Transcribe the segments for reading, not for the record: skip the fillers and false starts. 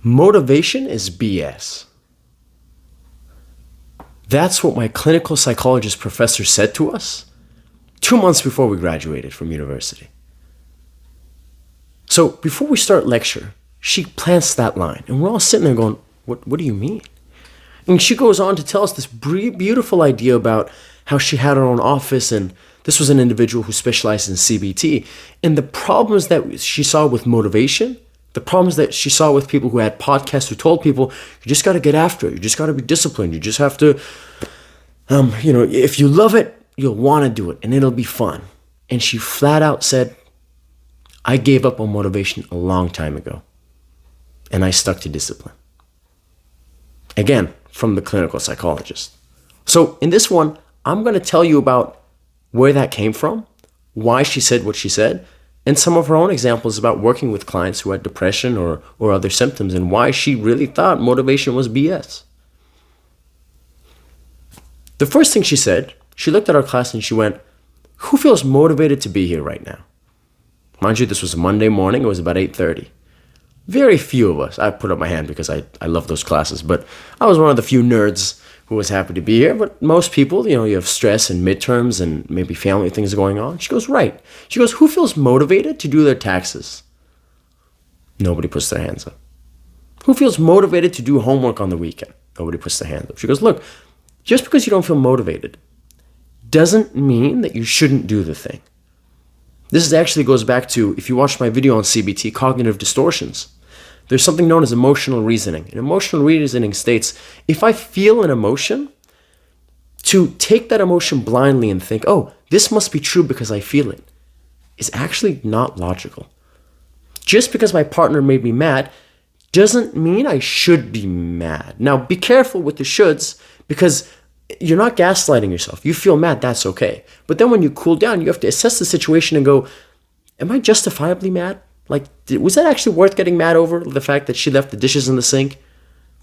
Motivation is BS. That's what my clinical psychologist professor said to us 2 months before we graduated from university. So before we start lecture, she plants that line, and we're all sitting there going, what do you mean? And she goes on to tell us this beautiful idea about how she had her own office, and this was an individual who specialized in CBT, and the problems that she saw with motivation, the problems that she saw with people who had podcasts who told people, you just got to get after it, you just got to be disciplined, you just have to, if you love it, you'll want to do it, and it'll be fun. And she flat out said, I gave up on motivation a long time ago, and I stuck to discipline. Again, from the clinical psychologist. So in this one, I'm going to tell you about where that came from, why she said what she said, and some of her own examples about working with clients who had depression or other symptoms, and why she really thought motivation was BS. The first thing she said, she looked at our class and she went, who feels motivated to be here right now? Mind you, this was a Monday morning. It was about 8:30. Very few of us. I put up my hand because I love those classes, but I was one of the few nerds who was happy to be here. But most people, you have stress and midterms and maybe family things going on. She goes, right. She goes, who feels motivated to do their taxes? Nobody puts their hands up. Who feels motivated to do homework on the weekend? Nobody puts their hands up. She goes, look, just because you don't feel motivated doesn't mean that you shouldn't do the thing. This actually goes back to, if you watched my video on CBT, cognitive distortions. There's something known as emotional reasoning. And emotional reasoning states, if I feel an emotion, to take that emotion blindly and think, oh, this must be true because I feel it, is actually not logical. Just because my partner made me mad doesn't mean I should be mad. Now, be careful with the shoulds, because you're not gaslighting yourself. You feel mad, that's okay. But then when you cool down, you have to assess the situation and go, am I justifiably mad? Like, was that actually worth getting mad over, the fact that she left the dishes in the sink?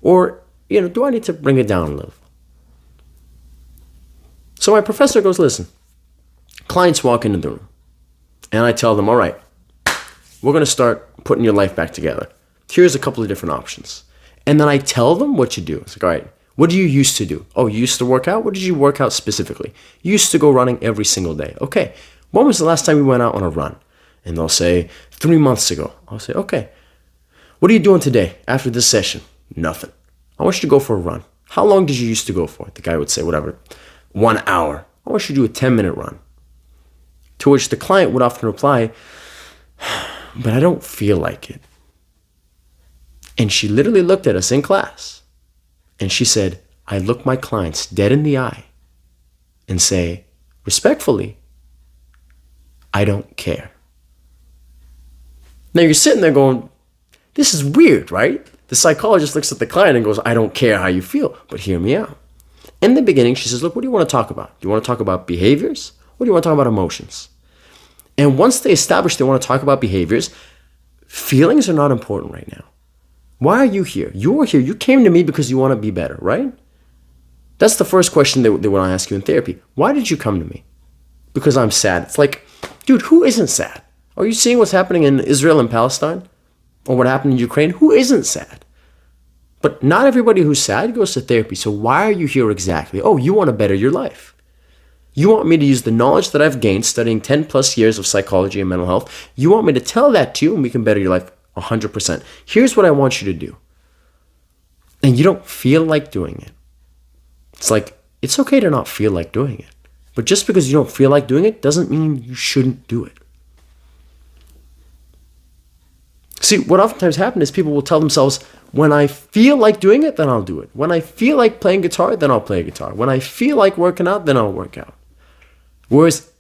Or, do I need to bring it down a little? So my professor goes, listen, clients walk into the room, and I tell them, all right, we're going to start putting your life back together. Here's a couple of different options. And then I tell them what you do. It's like, all right, what do you used to do? Oh, you used to work out? What did you work out specifically? You used to go running every single day. Okay, when was the last time you went out on a run? And they'll say, 3 months ago. I'll say, okay, what are you doing today after this session? Nothing. I want you to go for a run. How long did you used to go for? The guy would say, whatever, 1 hour. I want you to do a 10-minute run. To which the client would often reply, but I don't feel like it. And she literally looked at us in class and she said, I look my clients dead in the eye and say, respectfully, I don't care. Now you're sitting there going, this is weird, right? The psychologist looks at the client and goes, I don't care how you feel, but hear me out. In the beginning, she says, look, what do you want to talk about? Do you want to talk about behaviors? Or do you want to talk about emotions? And once they establish they want to talk about behaviors, feelings are not important right now. Why are you here? You're here. You came to me because you want to be better, right? That's the first question they want to ask you in therapy. Why did you come to me? Because I'm sad. It's like, dude, who isn't sad? Are you seeing what's happening in Israel and Palestine? Or what happened in Ukraine? Who isn't sad? But not everybody who's sad goes to therapy. So why are you here exactly? Oh, you want to better your life. You want me to use the knowledge that I've gained studying 10 plus years of psychology and mental health. You want me to tell that to you and we can better your life 100%. Here's what I want you to do. And you don't feel like doing it. It's like, it's okay to not feel like doing it. But just because you don't feel like doing it doesn't mean you shouldn't do it. See, what oftentimes happens is people will tell themselves, when I feel like doing it, then I'll do it. When I feel like playing guitar, then I'll play guitar. When I feel like working out, then I'll work out. Whereas,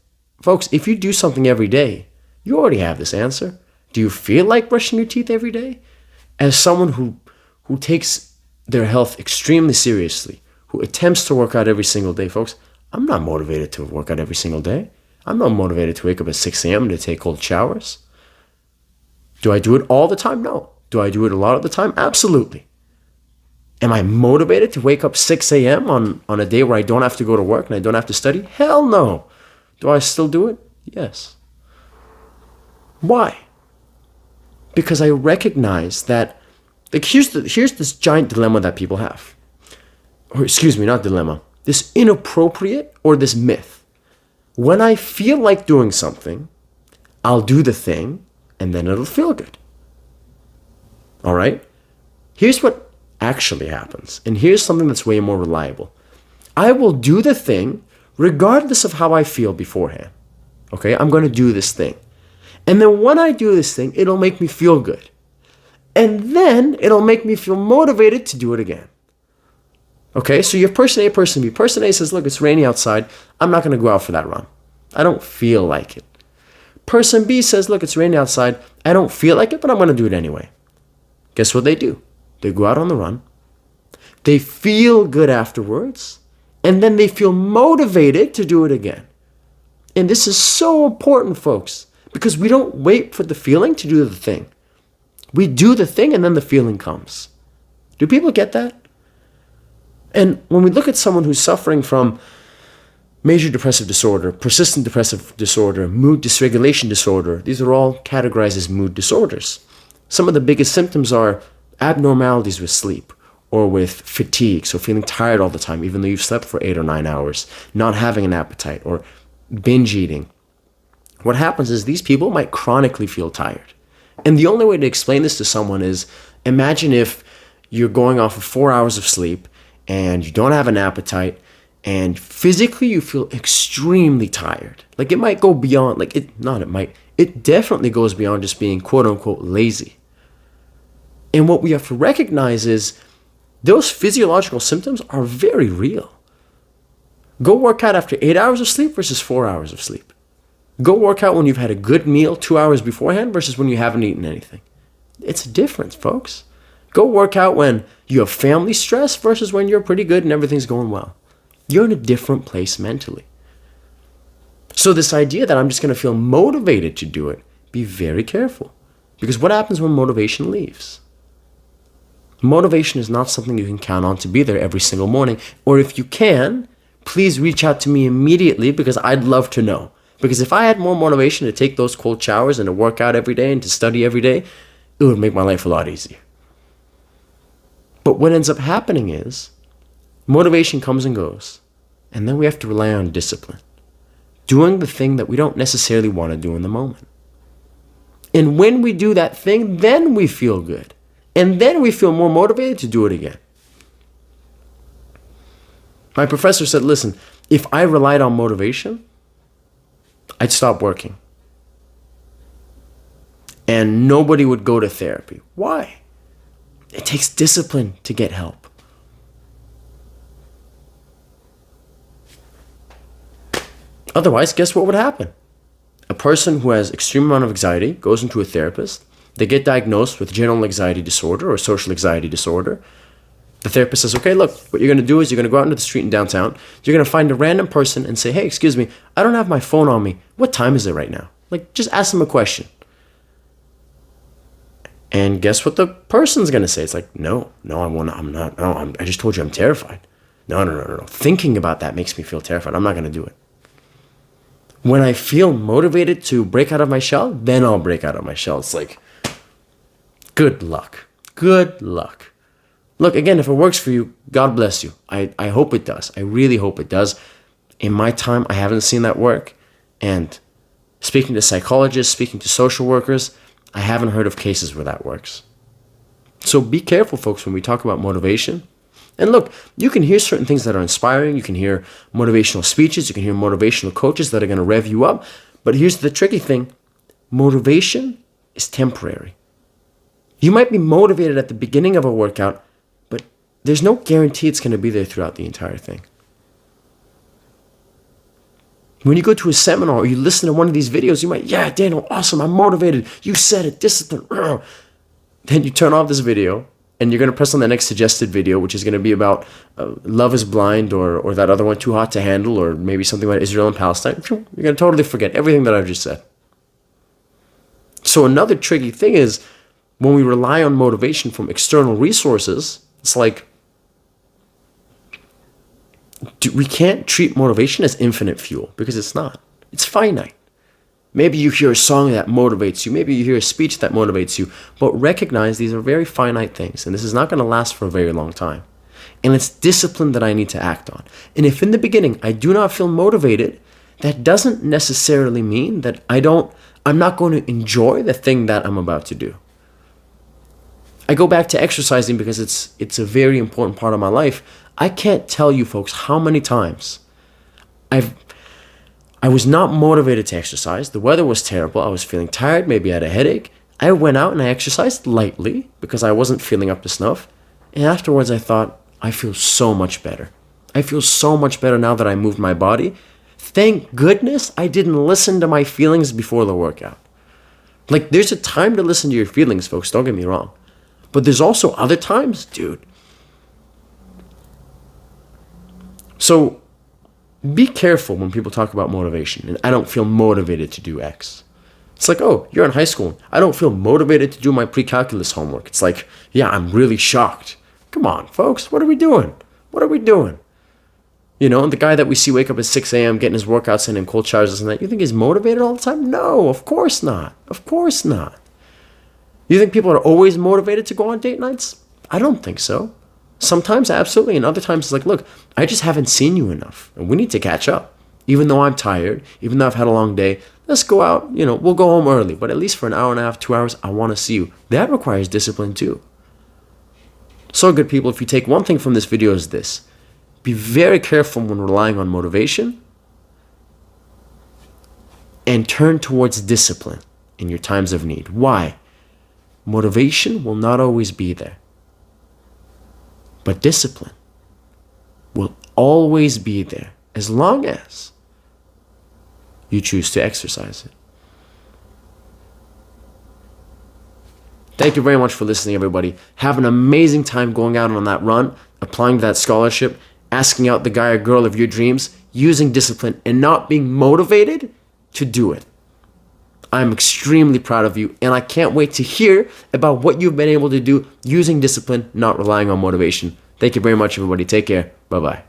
folks, if you do something every day, you already have this answer. Do you feel like brushing your teeth every day? As someone who takes their health extremely seriously, who attempts to work out every single day, folks, I'm not motivated to work out every single day. I'm not motivated to wake up at 6 a.m. to take cold showers. Do I do it all the time? No. Do I do it a lot of the time? Absolutely. Am I motivated to wake up 6 a.m. on a day where I don't have to go to work and I don't have to study? Hell no. Do I still do it? Yes. Why? Because I recognize that Like here's this giant dilemma that people have. Or excuse me, not dilemma. This inappropriate or this myth. When I feel like doing something, I'll do the thing and then it'll feel good. All right? Here's what actually happens. And here's something that's way more reliable. I will do the thing regardless of how I feel beforehand. Okay? I'm going to do this thing. And then when I do this thing, it'll make me feel good. And then it'll make me feel motivated to do it again. Okay? So you have person A, person B. Person A says, look, it's rainy outside. I'm not going to go out for that run. I don't feel like it. Person B says, look, it's rainy outside. I don't feel like it, but I'm going to do it anyway. Guess what they do? They go out on the run. They feel good afterwards. And then they feel motivated to do it again. And this is so important, folks, because we don't wait for the feeling to do the thing. We do the thing and then the feeling comes. Do people get that? And when we look at someone who's suffering from major depressive disorder, persistent depressive disorder, mood dysregulation disorder, these are all categorized as mood disorders. Some of the biggest symptoms are abnormalities with sleep or with fatigue, so feeling tired all the time, even though you've slept for 8 or 9 hours, not having an appetite, or binge eating. What happens is these people might chronically feel tired. And the only way to explain this to someone is, imagine if you're going off of 4 hours of sleep and you don't have an appetite and physically you feel extremely tired. Like it might go beyond, it definitely goes beyond just being quote unquote lazy. And what we have to recognize is those physiological symptoms are very real. Go work out after 8 hours of sleep versus 4 hours of sleep. Go work out when you've had a good meal 2 hours beforehand versus when you haven't eaten anything. It's a difference, folks. Go work out when you have family stress versus when you're pretty good and everything's going well. You're in a different place mentally. So this idea that I'm just going to feel motivated to do it, be very careful. Because what happens when motivation leaves? Motivation is not something you can count on to be there every single morning. Or if you can, please reach out to me immediately because I'd love to know. Because if I had more motivation to take those cold showers and to work out every day and to study every day, it would make my life a lot easier. But what ends up happening is motivation comes and goes. And then we have to rely on discipline. Doing the thing that we don't necessarily want to do in the moment. And when we do that thing, then we feel good. And then we feel more motivated to do it again. My professor said, listen, if I relied on motivation, I'd stop working. And nobody would go to therapy. Why? It takes discipline to get help. Otherwise, guess what would happen? A person who has extreme amount of anxiety goes into a therapist. They get diagnosed with general anxiety disorder or social anxiety disorder. The therapist says, okay, look, what you're going to do is you're going to go out into the street in downtown. You're going to find a random person and say, hey, excuse me, I don't have my phone on me. What time is it right now? Like, just ask them a question. And guess what the person's going to say? It's like, no, I just told you I'm terrified. No. Thinking about that makes me feel terrified. I'm not going to do it. When I feel motivated to break out of my shell, then I'll break out of my shell. It's like, good luck. Good luck. Look, again, if it works for you, God bless you. I hope it does. I really hope it does. In my time, I haven't seen that work. And speaking to psychologists, speaking to social workers, I haven't heard of cases where that works. So be careful, folks, when we talk about motivation. And look, you can hear certain things that are inspiring. You can hear motivational speeches. You can hear motivational coaches that are going to rev you up. But here's the tricky thing. Motivation is temporary. You might be motivated at the beginning of a workout, but there's no guarantee it's going to be there throughout the entire thing. When you go to a seminar or you listen to one of these videos, you might, yeah, Daniel, awesome, I'm motivated. You said it, discipline. Then you turn off this video and you're going to press on the next suggested video, which is going to be about Love is Blind or that other one, Too Hot to Handle, or maybe something about Israel and Palestine. You're going to totally forget everything that I've just said. So another tricky thing is when we rely on motivation from external resources, it's like we can't treat motivation as infinite fuel because it's not. It's finite. Maybe you hear a song that motivates you. Maybe you hear a speech that motivates you. But recognize these are very finite things, and this is not going to last for a very long time. And it's discipline that I need to act on. And if in the beginning I do not feel motivated, that doesn't necessarily mean that I'm not going to enjoy the thing that I'm about to do. I go back to exercising because it's a very important part of my life. I can't tell you folks how many times I was not motivated to exercise. The weather was terrible. I was feeling tired, maybe I had a headache. I went out and I exercised lightly because I wasn't feeling up to snuff. And afterwards I thought, I feel so much better. I feel so much better now that I moved my body. Thank goodness I didn't listen to my feelings before the workout. Like, there's a time to listen to your feelings, folks, don't get me wrong. But there's also other times, dude. So be careful when people talk about motivation and I don't feel motivated to do X. It's like, oh, you're in high school. I don't feel motivated to do my pre-calculus homework. It's like, yeah, I'm really shocked. Come on, folks, what are we doing? What are we doing? You know, the guy that we see wake up at 6 a.m. getting his workouts in and cold showers and that, you think he's motivated all the time? No, of course not. Of course not. You think people are always motivated to go on date nights? I don't think so. Sometimes, absolutely. And other times, it's like, look, I just haven't seen you enough. And we need to catch up. Even though I'm tired, even though I've had a long day, let's go out. You know, we'll go home early. But at least for an hour and a half, 2 hours, I want to see you. That requires discipline too. So good people, if you take one thing from this video is this. Be very careful when relying on motivation and turn towards discipline in your times of need. Why? Motivation will not always be there. But discipline will always be there as long as you choose to exercise it. Thank you very much for listening, everybody. Have an amazing time going out on that run, applying to that scholarship, asking out the guy or girl of your dreams, using discipline, and not being motivated to do it. I'm extremely proud of you, and I can't wait to hear about what you've been able to do using discipline, not relying on motivation. Thank you very much, everybody. Take care. Bye-bye.